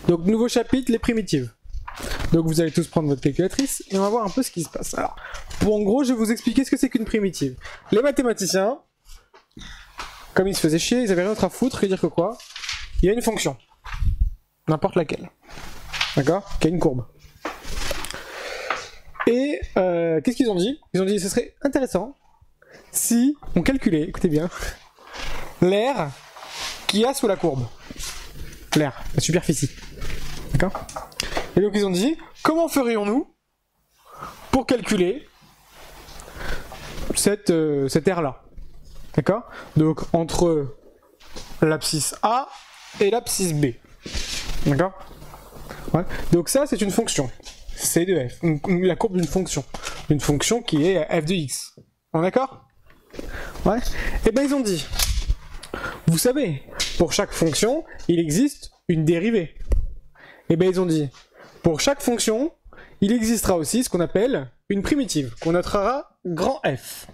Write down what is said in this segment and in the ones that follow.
Donc nouveau chapitre, les primitives. Donc vous allez tous prendre votre calculatrice et on va voir un peu ce qui se passe. Alors, en gros, je vais vous expliquer ce que c'est qu'une primitive. Les mathématiciens, comme ils se faisaient chier, ils avaient rien d'autre à foutre que dire que quoi? Il y a une fonction, n'importe laquelle, d'accord, qui a une courbe. Et qu'est-ce qu'ils ont dit? Ils ont dit que ce serait intéressant si on calculait, écoutez bien, l'air qu'il y a sous la courbe. L'air, la superficie. D'accord? Et donc ils ont dit, comment ferions-nous pour calculer cet air-là? D'accord? Donc entre l'abscisse A et l'abscisse B. D'accord? Ouais. Donc ça c'est une fonction. C de f. La courbe d'une fonction. Une fonction qui est f de x. On est d'accord? Ouais. Et ben ils ont dit, vous savez, pour chaque fonction, il existe une dérivée. Et ben ils ont dit, pour chaque fonction, il existera aussi ce qu'on appelle une primitive, qu'on notera grand F.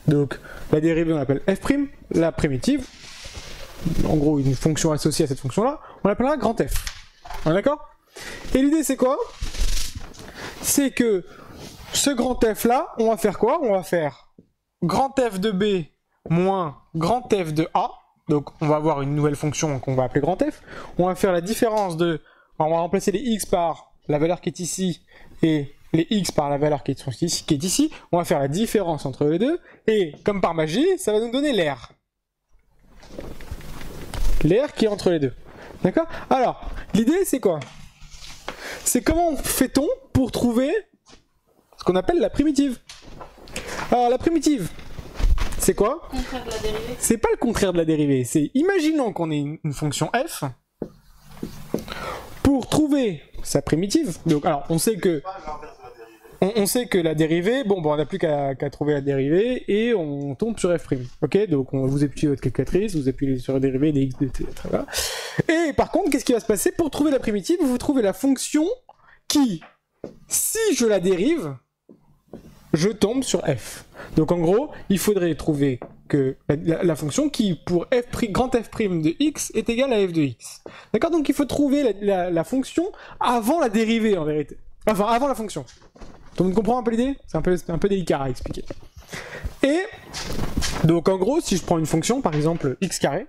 Donc la dérivée on l'appelle f', la primitive, en gros une fonction associée à cette fonction-là, on l'appellera grand F. On est d'accord? Et l'idée c'est quoi? C'est que ce grand F là, on va faire quoi? On va faire grand F de B moins grand F de A. Donc on va avoir une nouvelle fonction qu'on va appeler grand F. On va faire la différence de... On va remplacer les x par la valeur qui est ici et les x par la valeur qui est ici. On va faire la différence entre les deux. Et comme par magie, ça va nous donner l'air. L'air qui est entre les deux. D'accord? Alors, l'idée c'est quoi? C'est comment fait-on pour trouver ce qu'on appelle la primitive. Alors la primitive, c'est quoi? Contraire de la dérivée. C'est pas le contraire de la dérivée, c'est imaginons qu'on ait une fonction f. Pour trouver sa primitive, donc alors on sait que la dérivée, bon on n'a plus qu'à trouver la dérivée et on tombe sur f'. Ok, donc vous appuyez votre calculatrice, vous appuyez sur la dérivée des x de t, etc. Et par contre, qu'est-ce qui va se passer pour trouver la primitive? Vous trouvez la fonction qui, si je la dérive, je tombe sur f. Donc en gros, il faudrait trouver que la fonction qui, pour grand f' de x, est égale à f de x. D'accord? Donc il faut trouver la fonction avant la dérivée, en vérité. Enfin, avant la fonction. Tout le monde comprend un peu l'idée? C'est un peu délicat à expliquer. Et, donc en gros, si je prends une fonction, par exemple x carré,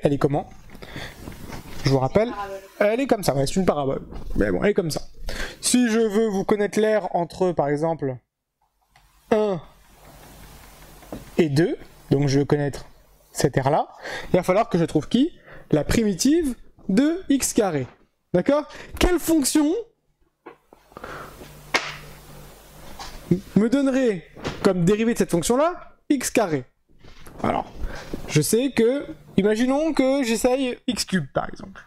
elle est comment? Je vous rappelle, elle est comme ça, ouais, c'est une parabole. Mais bon, elle est comme ça. Si je veux vous connaître l'air entre, par exemple, 1 et 2, donc je veux connaître cet air-là, il va falloir que je trouve qui? La primitive de x carré. D'accord? Quelle fonction me donnerait comme dérivée de cette fonction-là x carré? Alors, je sais que, imaginons que j'essaye x cube par exemple.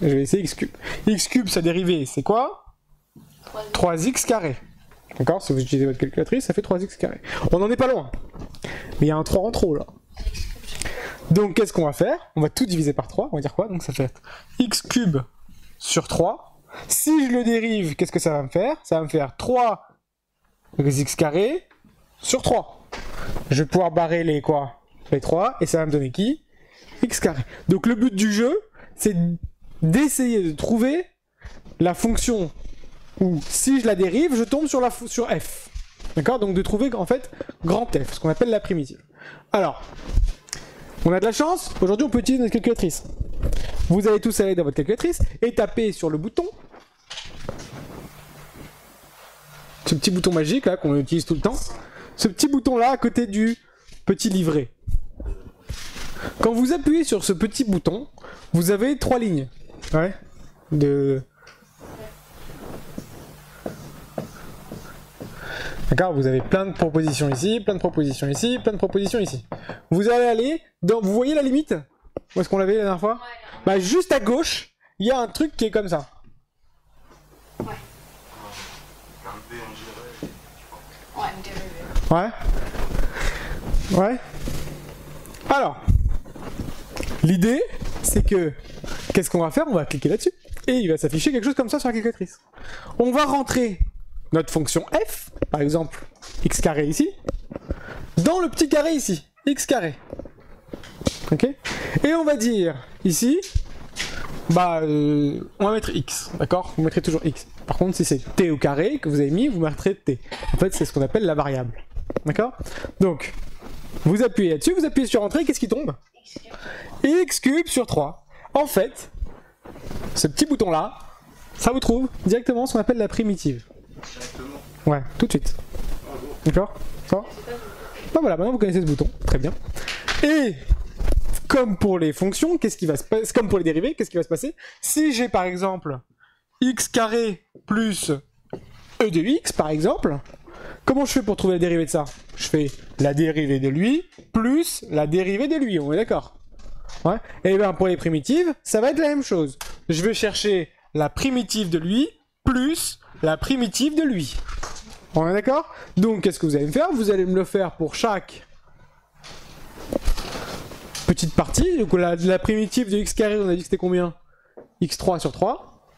Je vais essayer x cube. X cube, sa dérivée, c'est quoi? 3x carré. D'accord? Si vous utilisez votre calculatrice, ça fait 3x carré. On n'en est pas loin. Mais il y a un 3 en trop là. Donc qu'est-ce qu'on va faire? On va tout diviser par 3. On va dire quoi? Donc ça fait x cube sur 3. Si je le dérive, qu'est-ce que ça va me faire? Ça va me faire 3x carré sur 3. Je vais pouvoir barrer les quoi? Les 3, et ça va me donner qui? X carré. Donc le but du jeu, c'est d'essayer de trouver la fonction où, si je la dérive, je tombe sur f. D'accord? Donc de trouver, en fait, grand F, ce qu'on appelle la primitive. Alors, on a de la chance, aujourd'hui on peut utiliser notre calculatrice. Vous allez tous aller dans votre calculatrice et taper sur le bouton. Ce petit bouton magique là qu'on utilise tout le temps. Ce petit bouton là à côté du petit livret. Quand vous appuyez sur ce petit bouton, vous avez 3 lignes. Ouais. D'accord, vous avez plein de propositions ici, plein de propositions ici, plein de propositions ici. Vous allez aller dans... Vous voyez la limite? Où est-ce qu'on l'avait la dernière fois? Bah juste à gauche, il y a un truc qui est comme ça. Ouais. Ouais. Alors, l'idée, c'est que, qu'est-ce qu'on va faire? On va cliquer là-dessus. Et il va s'afficher quelque chose comme ça sur la calculatrice. On va rentrer notre fonction f, par exemple, x carré ici, dans le petit carré ici, x carré. Ok? Et on va dire, ici, bah, on va mettre x, d'accord? Vous mettrez toujours x. Par contre, si c'est t au carré que vous avez mis, vous mettrez t. En fait, c'est ce qu'on appelle la variable. D'accord? Donc, vous appuyez là-dessus, vous appuyez sur entrée, qu'est-ce qui tombe? X cube sur 3. En fait, ce petit bouton-là, ça vous trouve directement ce qu'on appelle la primitive. Ouais, tout de suite. D'accord? Ça va? Ben voilà, maintenant vous connaissez ce bouton. Très bien. Et comme pour les fonctions, qu'est-ce qui va se passer? Comme pour les dérivés, qu'est-ce qui va se passer? Si j'ai par exemple x carré plus e de x, par exemple, comment je fais pour trouver la dérivée de ça? Je fais la dérivée de lui plus la dérivée de lui, on est d'accord? Ouais. Et bien pour les primitives, ça va être la même chose. Je vais chercher la primitive de lui plus la primitive de lui. On est d'accord? Donc qu'est-ce que vous allez me faire? Vous allez me le faire pour chaque petite partie. Donc la primitive de x carré, on a dit que c'était combien? x3 sur 3.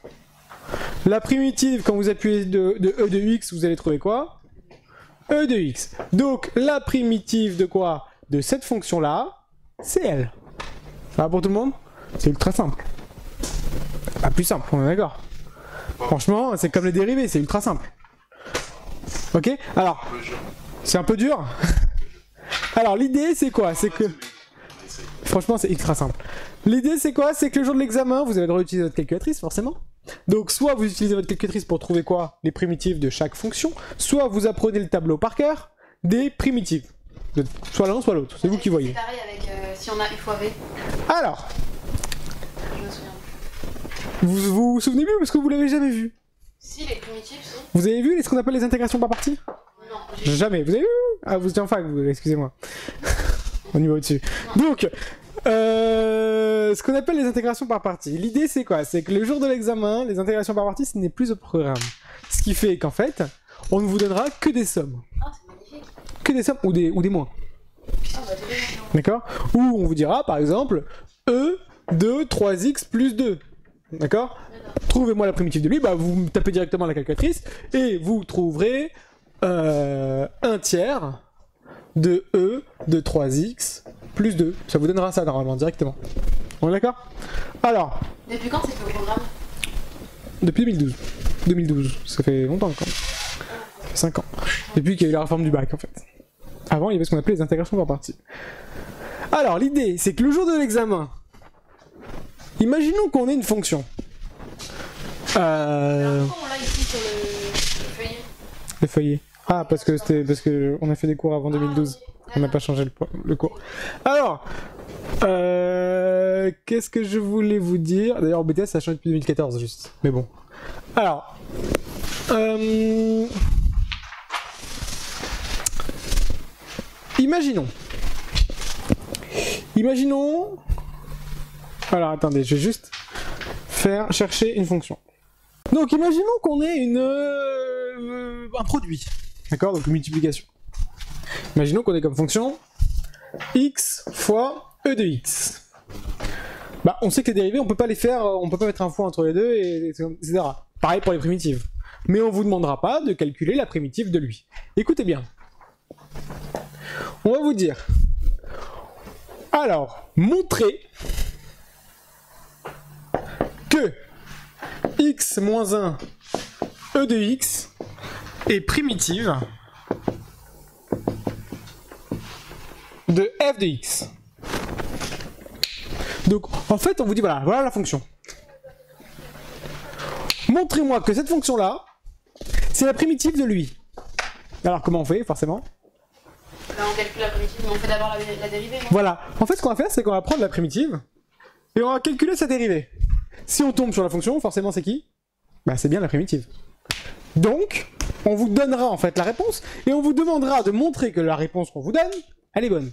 La primitive, quand vous appuyez de e de x, vous allez trouver quoi? E de x. Donc la primitive de quoi? De cette fonction-là, c'est elle. Ça va pour tout le monde? C'est ultra simple. Pas plus simple, on est d'accord. Franchement, c'est comme les dérivés, c'est ultra simple. Ok? Alors, c'est un peu dur. Alors, l'idée, c'est quoi? C'est que... Franchement, c'est ultra simple. L'idée, c'est quoi? C'est que le jour de l'examen, vous avez le droit d'utiliser votre calculatrice, forcément. Donc, soit vous utilisez votre calculatrice pour trouver quoi? Les primitives de chaque fonction, soit vous apprenez le tableau par cœur des primitives. Soit l'un, soit l'autre. C'est vous qui voyez. C'est pareil avec si on a u fois v. Alors, Je me souviens. vous souvenez plus parce que vous l'avez jamais vu. Si, les primitives, si. Vous avez vu ce qu'on appelle les intégrations par partie? Non, j'ai Jamais. Vous avez vu? Ah, vous étiez en fac, excusez-moi. On y va au-dessus. Donc, ce qu'on appelle les intégrations par partie. L'idée, c'est quoi? C'est que le jour de l'examen, les intégrations par partie, ce n'est plus au programme. Ce qui fait qu'en fait, on ne vous donnera que des sommes. Ah, c'est magnifique. Que des sommes ou des moins. Ah, bah, t'es bien. D'accord? Ou on vous dira, par exemple, E de 3x plus 2. D'accord? Trouvez-moi la primitive de lui, bah vous tapez directement la calculatrice et vous trouverez 1/3 de E de 3x plus 2. Ça vous donnera ça normalement directement. On est d'accord? Alors, Depuis quand c'est fait au programme? depuis 2012. 2012, ça fait longtemps quand même. Ça fait 5 ans. Depuis qu'il y a eu la réforme du bac en fait. Avant, il y avait ce qu'on appelait les intégrations par partie. Alors, l'idée, c'est que le jour de l'examen, imaginons qu'on ait une fonction. Alors, pourquoi on l'a ici sur le feuillet? Le feuillet. Ah, parce que on a fait des cours avant 2012. On n'a pas changé le cours. Alors, qu'est-ce que je voulais vous dire? D'ailleurs, BTS ça a changé depuis 2014 juste. Mais bon. Alors, imaginons. Alors, attendez, je vais juste chercher une fonction. Donc, imaginons qu'on ait un produit. D'accord? Donc, une multiplication. Imaginons qu'on ait comme fonction x fois e de x. Bah, on sait que les dérivés, on peut pas les faire, on peut pas mettre un fois entre les deux, etc. Pareil pour les primitives. Mais on vous demandera pas de calculer la primitive de lui. Écoutez bien. On va vous dire. Alors, montrer que x moins 1 e de x est primitive de f de x. Donc, en fait, on vous dit, voilà la fonction. Montrez-moi que cette fonction-là, c'est la primitive de lui. Alors, comment on fait, forcément? Là, on calcule la primitive, mais on fait d'abord la dérivée, non? Voilà. En fait, ce qu'on va faire, c'est qu'on va prendre la primitive et on va calculer sa dérivée. Si on tombe sur la fonction, forcément, c'est qui? Bah, c'est bien la primitive. Donc, on vous donnera en fait la réponse et on vous demandera de montrer que la réponse qu'on vous donne, elle est bonne.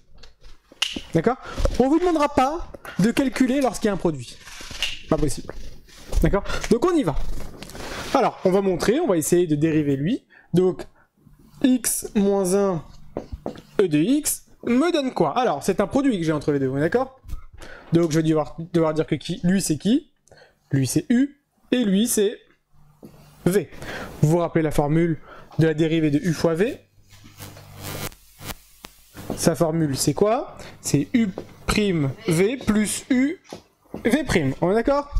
D'accord? On vous demandera pas de calculer lorsqu'il y a un produit. Pas possible. D'accord? Donc on y va. Alors, on va montrer, on va essayer de dériver lui. Donc, x moins 1 e de x me donne quoi? Alors, c'est un produit que j'ai entre les deux, on est d'accord? Donc je vais devoir dire que lui c'est qui? Lui c'est u, et lui c'est v. Vous vous rappelez la formule de la dérivée de u fois v? Sa formule c'est quoi? C'est u' v plus u v'. On est d'accord?